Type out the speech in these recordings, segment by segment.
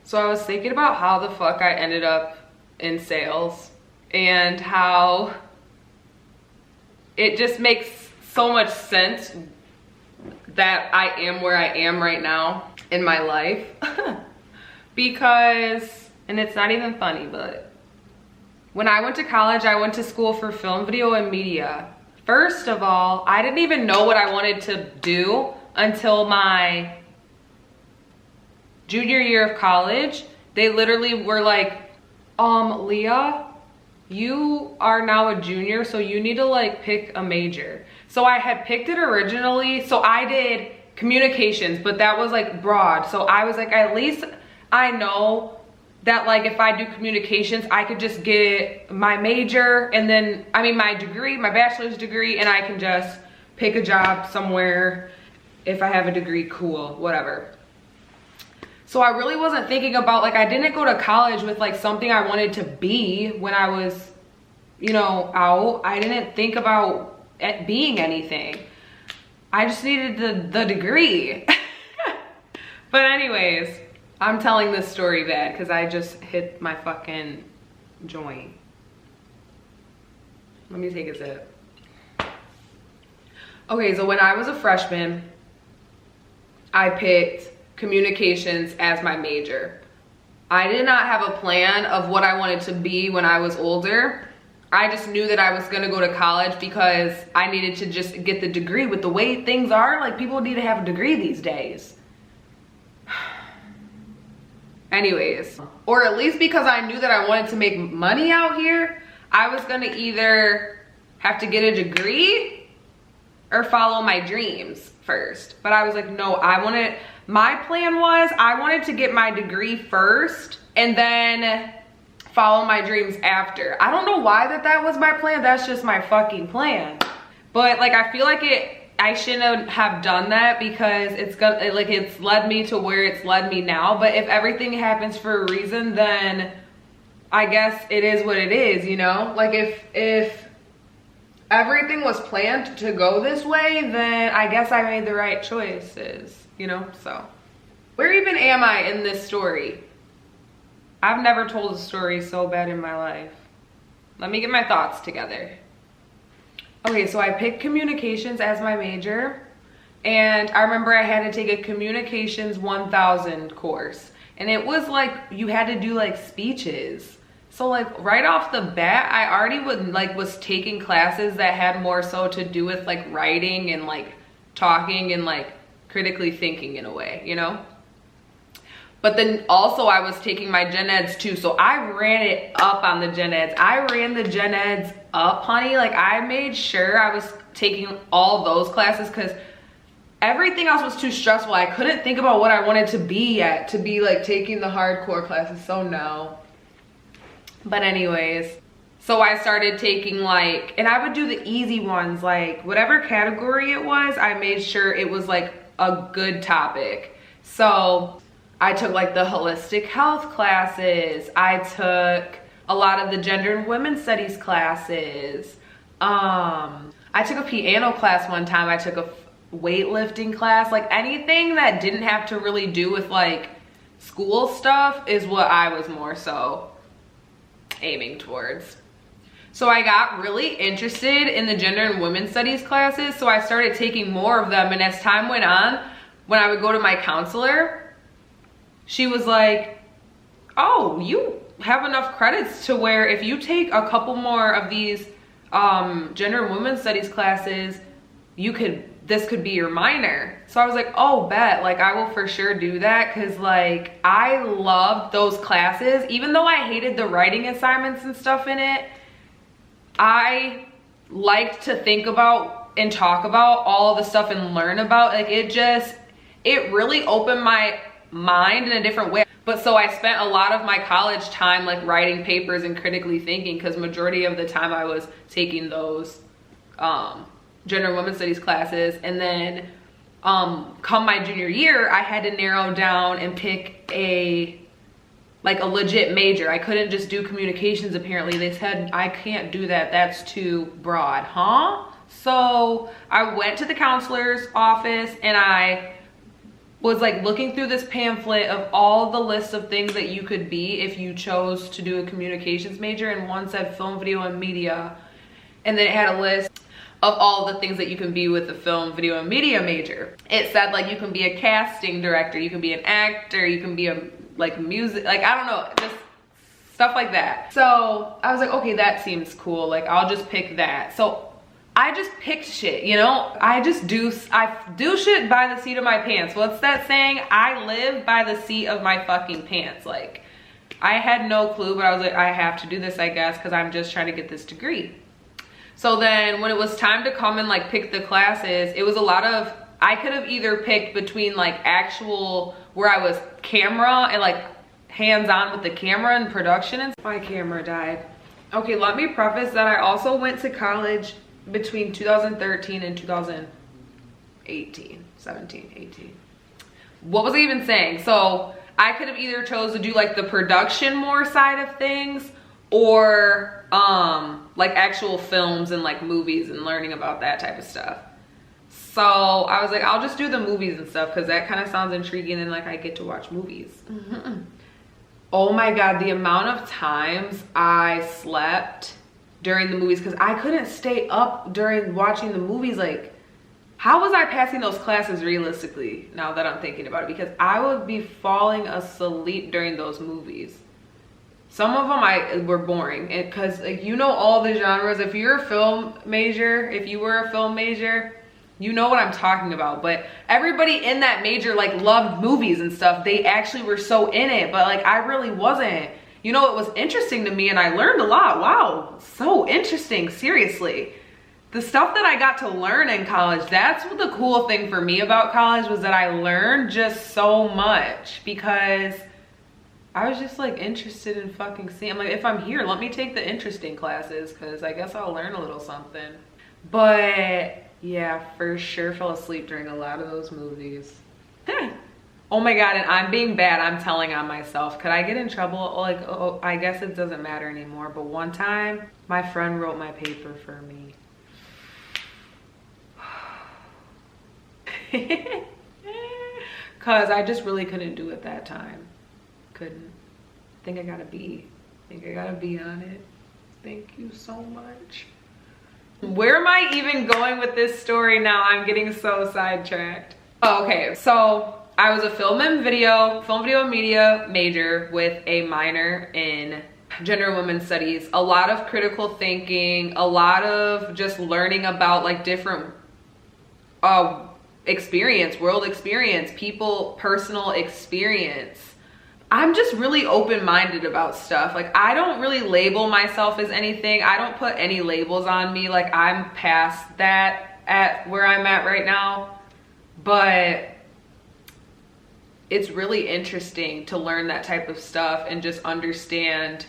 So I was thinking about how the fuck I ended up in sales and how it just makes so much sense that I am where I am right now in my life. Because, and it's not even funny, but when I went to college, I went to school for film, video, and media. First of all, I didn't even know what I wanted to do until my junior year of college. They literally were like, Leah, you are now a junior, so you need to like pick a major. So I had picked it originally. So I did communications, but that was like broad. So I was like, at least I know that like if I do communications, I could just get my major and then, I mean my degree, my bachelor's degree, and I can just pick a job somewhere. If I have a degree, cool, whatever. So I really wasn't thinking about, like, I didn't go to college with like something I wanted to be when I was, you know, out. I didn't think about it being anything. I just needed the degree. But anyways, I'm telling this story bad because I just hit my fucking joint. Let me take a sip. Okay, so when I was a freshman, I picked communications as my major. I did not have a plan of what I wanted to be when I was older. I just knew that I was gonna go to college because I needed to just get the degree. With the way things are, like, people need to have a degree these days. Anyways, or at least because I knew that I wanted to make money out here, I was gonna either have to get a degree or follow my dreams first. But I was like, no, my plan was I wanted to get my degree first and then follow my dreams after. I don't know why that was my plan. That's just my fucking plan. But like, I feel like I shouldn't have done that because it's led me to where it's led me now. But if everything happens for a reason, then I guess it is what it is, you know? Like if everything was planned to go this way, then I guess I made the right choices, you know? So where even am I in this story? I've never told a story so bad in my life. Let me get my thoughts together. Okay, so I picked communications as my major, and I remember I had to take a communications 1000 course, and it was like you had to do like speeches. So like right off the bat, I already was taking classes that had more so to do with like writing and like talking and like critically thinking in a way, you know? But then also I was taking my gen eds too. So I ran it up on the gen eds. I ran the gen eds up, honey. Like I made sure I was taking all those classes because everything else was too stressful. I couldn't think about what I wanted to be yet, to be like taking the hardcore classes. So no. But anyways, so I started taking like, and I would do the easy ones, like whatever category it was, I made sure it was like a good topic. So I took like the holistic health classes. I took a lot of the gender and women's studies classes. I took a piano class one time. I took a weightlifting class. Like anything that didn't have to really do with like school stuff is what I was more so aiming towards. So I got really interested in the gender and women's studies classes. So I started taking more of them. And as time went on, when I would go to my counselor, she was like, oh, you have enough credits to where if you take a couple more of these gender and women's studies classes, this could be your minor. So I was like, oh, bet, like I will for sure do that. Cause like I loved those classes. Even though I hated the writing assignments and stuff in it, I liked to think about and talk about all the stuff and learn about, like it really opened my mind in a different way. But so I spent a lot of my college time like writing papers and critically thinking, because majority of the time I was taking those gender and women's studies classes. And then come my junior year, I had to narrow down and pick a legit major. I couldn't just do communications. Apparently they said I can't do that, that's too broad. So I went to the counselor's office and I was like looking through this pamphlet of all the lists of things that you could be if you chose to do a communications major, and one said film, video, and media. And then it had a list of all the things that you can be with the film, video, and media major. It said like you can be a casting director, you can be an actor, you can be a like music, like I don't know, just stuff like that. So I was like, okay, that seems cool. Like I'll just pick that. So I just picked shit, you know? I do shit by the seat of my pants. What's that saying? I live by the seat of my fucking pants. Like I had no clue, but I was like, I have to do this, I guess, because I'm just trying to get this degree. So then when it was time to come and like pick the classes, it was a lot of, I could have either picked between like actual, where I was camera and like hands-on with the camera and production, and my camera died. Okay, let me preface that I also went to college between 2013 and 2018, 17, 18. What was I even saying? So I could have either chose to do like the production more side of things, or like actual films and like movies and learning about that type of stuff. So I was like, I'll just do the movies and stuff because that kind of sounds intriguing, and like I get to watch movies. Oh my God, the amount of times I slept during the movies because I couldn't stay up during watching the movies. Like, how was I passing those classes realistically, now that I'm thinking about it? Because I would be falling asleep during those movies. Some of them were boring, because like, you know, all the genres. If you're a film major, if you were a film major, you know what I'm talking about. But everybody in that major like loved movies and stuff. They actually were so in it, but like I really wasn't. You know, it was interesting to me and I learned a lot. Wow, so interesting, seriously. The stuff that I got to learn in college, that's what the cool thing for me about college was, that I learned just so much because I was just like interested in fucking seeing. I'm like, if I'm here, let me take the interesting classes because I guess I'll learn a little something. But yeah, for sure fell asleep during a lot of those movies. Oh my God, and I'm being bad. I'm telling on myself. Could I get in trouble? Like, oh, I guess it doesn't matter anymore. But one time, my friend wrote my paper for me. Cause I just really couldn't do it that time. Couldn't. I think I got a B. I think I got a B on it. Thank you so much. Where am I even going with this story now? I'm getting so sidetracked. Oh, okay, so I was a film, video and media major with a minor in gender and women's studies. A lot of critical thinking, a lot of just learning about like different experience, world experience, people, personal experience. I'm just really open-minded about stuff. Like, I don't really label myself as anything. I don't put any labels on me. Like, I'm past that at where I'm at right now. But it's really interesting to learn that type of stuff and just understand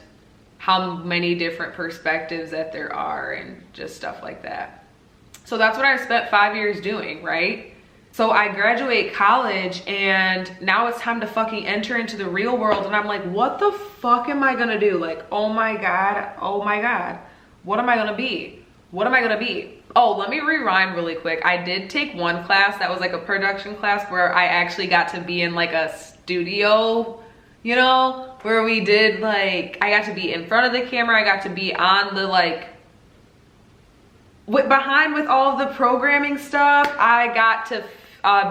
how many different perspectives that there are and just stuff like that. So that's what I spent 5 years doing, right? So I graduate college and now it's time to fucking enter into the real world. And I'm like, what the fuck am I gonna do? Like, oh my God, what am I gonna be? What am I gonna be? Oh, let me rewind really quick. I did take one class that was like a production class where I actually got to be in like a studio, you know, where we did like, I got to be in front of the camera. I got to be on the like, behind with all of the programming stuff. I got to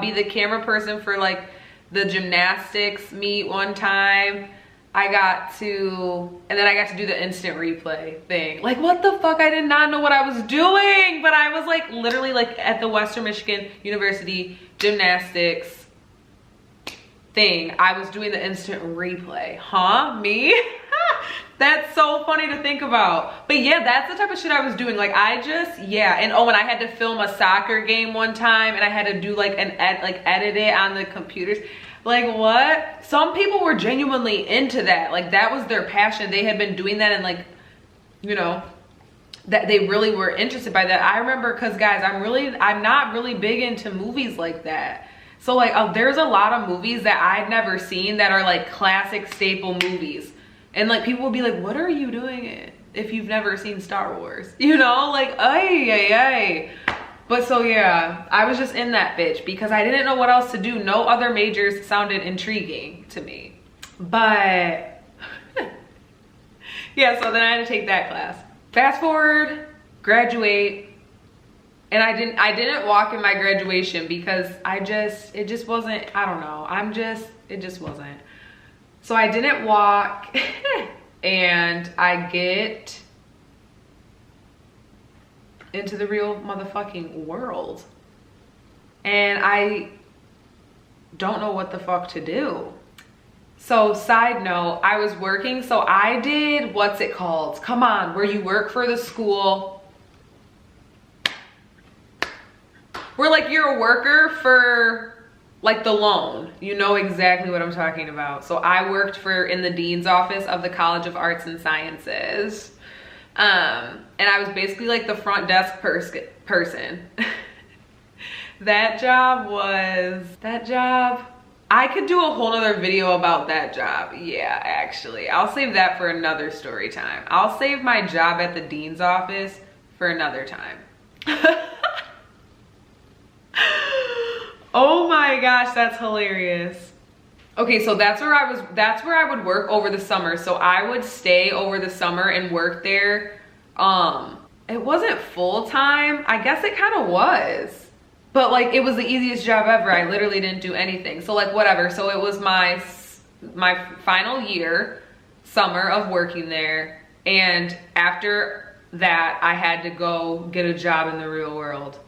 be the camera person for like the gymnastics meet one time. And then I got to do the instant replay thing. Like, what the fuck? I did not know what I was doing, but I was like literally like at the Western Michigan University gymnastics thing. I was doing the instant replay. Huh? Me? That's so funny to think about. But yeah, that's the type of shit I was doing. Like, yeah. And oh, and I had to film a soccer game one time and I had to do like edit it on the computers. Like, what? Some people were genuinely into that. Like, that was their passion. They had been doing that and like, you know, that they really were interested by that. I remember, cause guys, I'm not really big into movies like that. So like, there's a lot of movies that I'd never seen that are like classic staple movies. And like people will be like, what are you doing if you've never seen Star Wars? You know, like, ay. But so yeah, I was just in that bitch because I didn't know what else to do. No other majors sounded intriguing to me. But yeah, so then I had to take that class. Fast forward, graduate, and I didn't walk in my graduation because it just wasn't, I don't know. It just wasn't. So I didn't walk and I get into the real motherfucking world and I don't know what the fuck to do. So side note, I was working, so I did, what's it called? Come on, where you work for the school. Where like you're a worker for like the loan. You know exactly what I'm talking about. So I worked in the dean's office of the College of Arts and Sciences. And I was basically like the front desk person. That job, I could do a whole nother video about that job. Yeah, actually, I'll save that for another story time. I'll save my job at the dean's office for another time. Oh my gosh, that's hilarious. Okay, so that's where I would work over the summer. So I would stay over the summer and work there. It wasn't full time. I guess it kind of was. But like it was the easiest job ever. I literally didn't do anything. So like whatever. So it was my final year, summer of working there. And after that, I had to go get a job in the real world.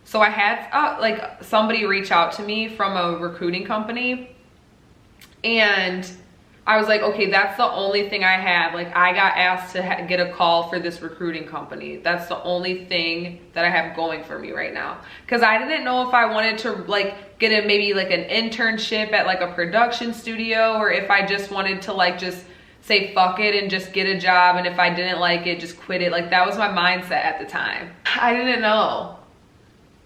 So I had like somebody reach out to me from a recruiting company and I was like, okay, that's the only thing I have. Like I got asked to get a call for this recruiting company. That's the only thing that I have going for me right now. Cause I didn't know if I wanted to like get maybe like an internship at like a production studio or if I just wanted to like just say fuck it and just get a job. And if I didn't like it, just quit it. Like that was my mindset at the time. I didn't know.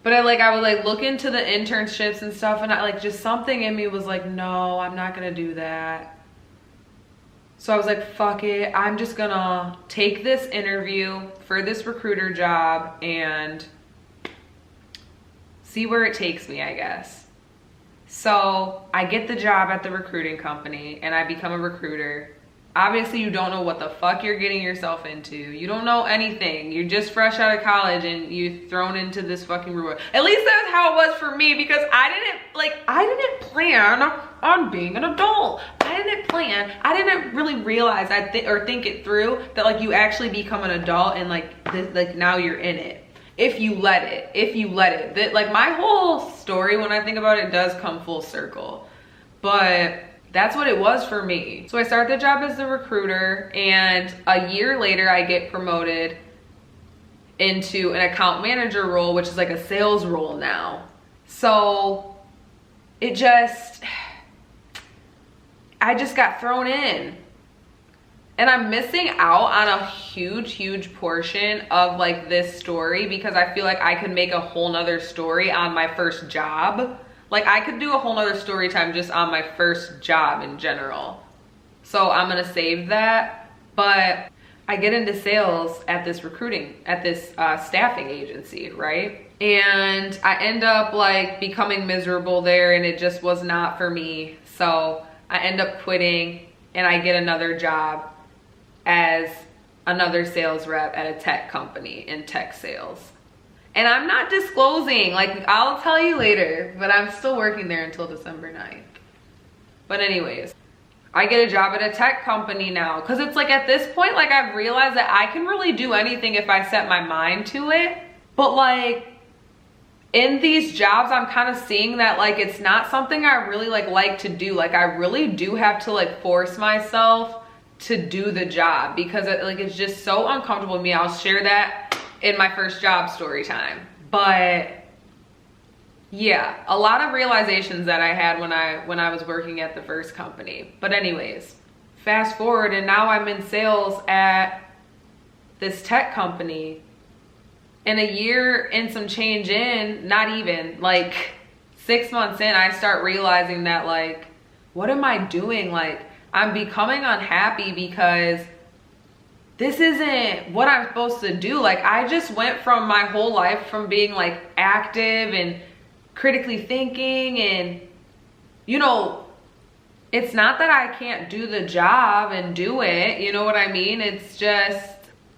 But I would like look into the internships and stuff and I like just something in me was like, no, I'm not gonna do that. So I was like, fuck it. I'm just gonna take this interview for this recruiter job and see where it takes me, I guess. So I get the job at the recruiting company and I become a recruiter. Obviously you don't know what the fuck you're getting yourself into. You don't know anything. You're just fresh out of college and you're thrown into this fucking world. At least that's how it was for me because I didn't plan on being an adult. I didn't really realize or think it through that like you actually become an adult and like now you're in it. If you let it. Like my whole story when I think about it does come full circle. But that's what it was for me. So I start the job as a recruiter and a year later I get promoted into an account manager role, which is like a sales role now. So I just got thrown in. And I'm missing out on a huge portion of like this story because I feel like I could make a whole nother story on my first job. Like I could do a whole nother story time just on my first job in general. So I'm gonna save that. But I get into sales at this staffing agency, right? And I end up like becoming miserable there and it just was not for me. So I end up quitting and I get another job as another sales rep at a tech company in tech sales. And I'm not disclosing, like I'll tell you later, but I'm still working there until December 9th. But anyways, I get a job at a tech company now. Cause it's like at this point, like I've realized that I can really do anything if I set my mind to it. But like in these jobs, I'm kind of seeing that like it's not something I really like to do. Like I really do have to like force myself to do the job because it's just so uncomfortable with me. I'll share that in my first job story time. But yeah, a lot of realizations that I had when I was working at the first company. But anyways, fast forward and now I'm in sales at this tech company. And a year and some change in, not even, like 6 months in, I start realizing that like, what am I doing? Like I'm becoming unhappy because this isn't what I'm supposed to do. Like, I just went from my whole life from being like active and critically thinking, and you know, it's not that I can't do the job and do it, you know what I mean? It's just,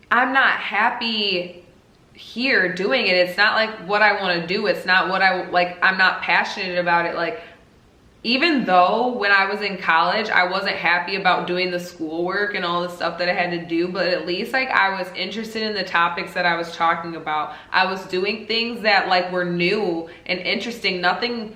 I'm not happy here doing it. It's not like what I want to do. It's not what I'm not passionate about it. Like, even though when I was in college, I wasn't happy about doing the schoolwork and all the stuff that I had to do, but at least like I was interested in the topics that I was talking about. I was doing things that like were new and interesting. Nothing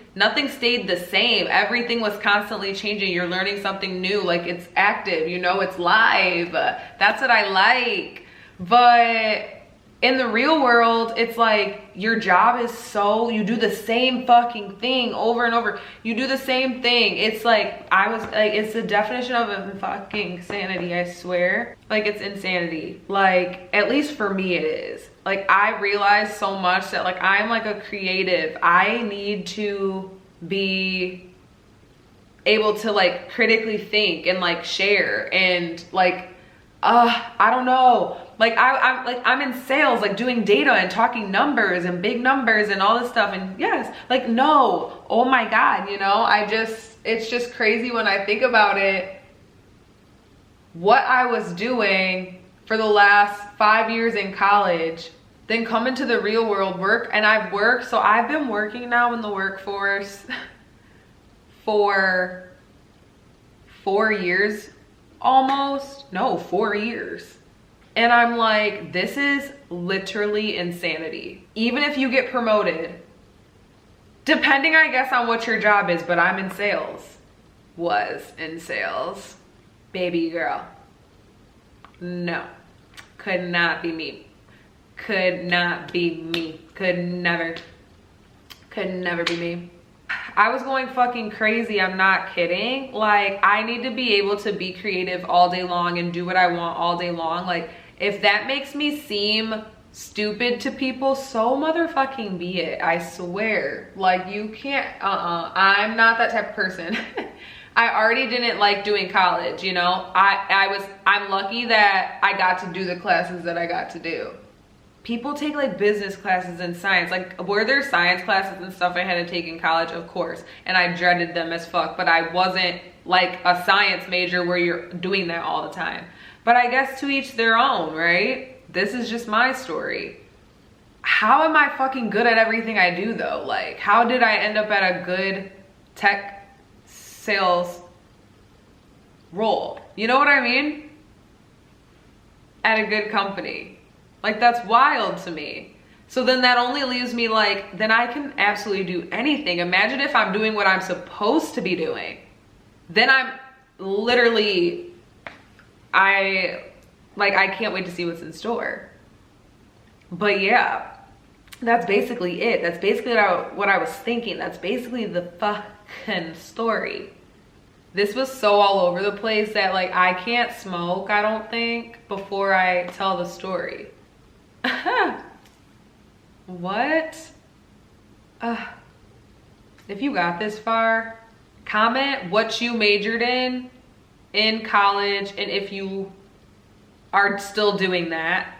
stayed the same. Everything was constantly changing. You're learning something new. Like, it's active, you know, it's live. That's what I like. But in the real world, it's like your job is so, you do the same fucking thing over and over. You do the same thing. It's like, it's the definition of a fucking insanity, I swear. Like, it's insanity. Like, at least for me it is. Like, I realize so much that like, I'm like a creative. I need to be able to like critically think and like share and like, I don't know. Like, I'm in sales, like doing data and talking numbers and big numbers and all this stuff. And yes, like, no, oh my God, you know, it's just crazy when I think about it, what I was doing for the last 5 years in college, then come into the real world work. And I've been working now in the workforce for 4 years almost. No, 4 years. And I'm like, this is literally insanity. Even if you get promoted, depending, I guess, on what your job is, but I'm in sales. Was in sales. Baby girl. No. Could not be me. Could not be me. Could never be me. I was going fucking crazy, I'm not kidding. Like, I need to be able to be creative all day long and do what I want all day long. Like, if that makes me seem stupid to people, so motherfucking be it, I swear. Like, you can't, I'm not that type of person. I already didn't like doing college, you know? I'm lucky that I got to do the classes that I got to do. People take like business classes and science. Like, were there science classes and stuff I had to take in college? Of course. And I dreaded them as fuck, but I wasn't like a science major where you're doing that all the time. But I guess to each their own, right? This is just my story. How am I fucking good at everything I do though? Like, how did I end up at a good tech sales role? You know what I mean? At a good company. Like, that's wild to me. So then that only leaves me like, then I can absolutely do anything. Imagine if I'm doing what I'm supposed to be doing. Then I'm literally, I can't wait to see what's in store. But yeah, that's basically it. That's basically what I was thinking. That's basically the fucking story. This was so all over the place that like, I can't smoke, I don't think, before I tell the story. What? If you got this far, comment what you majored in college, and if you are still doing that.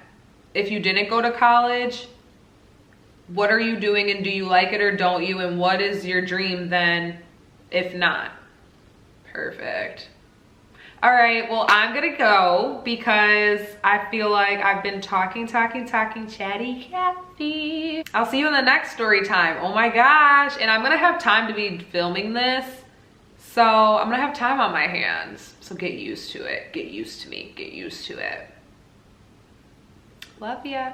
If you didn't go to college, what are you doing, and do you like it or don't you, and what is your dream then if not? Perfect. All right, well, I'm gonna go because I feel like I've been talking, chatty Cathy. I'll see you in the next story time. Oh my gosh, and I'm gonna have time to be filming this. So I'm gonna have time on my hands. So get used to it, get used to me, get used to it. Love ya.